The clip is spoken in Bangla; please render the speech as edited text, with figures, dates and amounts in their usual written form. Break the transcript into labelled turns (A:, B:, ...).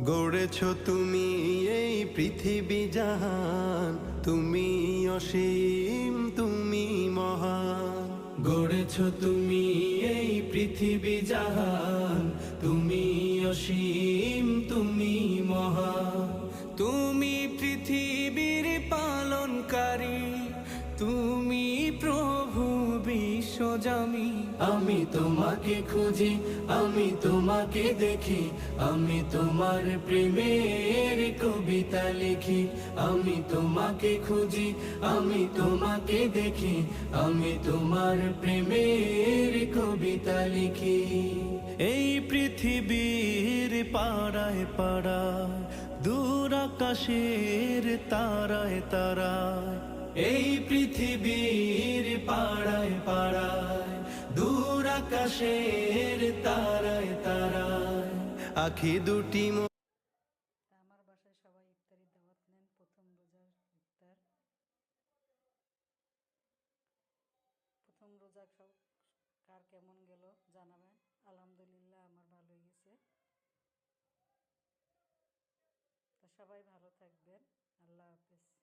A: গড়েছ তুমি এই পৃথিবী জাহান, তুমি অসীম, তুমি মহান। গড়েছ তুমি এই পৃথিবী জাহান, তুমি অসীম, তুমি মহান। তুমি পৃথিবীর পালনকারী, তুমি প্রভু বিশ্বজামি। আমি তোমাকে খুঁজি, আমি তোমাকে দেখি, আমি তোমার প্রেমের কবিতা লিখি। আমি তোমাকে খুঁজি, আমি তোমাকে দেখি, আমি তোমার প্রেমের কবিতা লিখি। এই পৃথিবীর পাড়ায় পাড়ায়, দূর আকাশের তারায় তারায়, এই পৃথিবীর পাড়ায় পাড়ায়, দূর আকাশের তারায় তারায়, আখি দুটি
B: আমার বাসায় সবাই ইফতারি দাওয়াত নেন, প্রথম রোজার ইফতার। প্রথম রোজা সব কার কেমন গেল জানাবেন। আলহামদুলিল্লাহ আমার ভালোই গেছে। তা সবাই ভালো থাকবেন। আল্লাহ হাফেজ।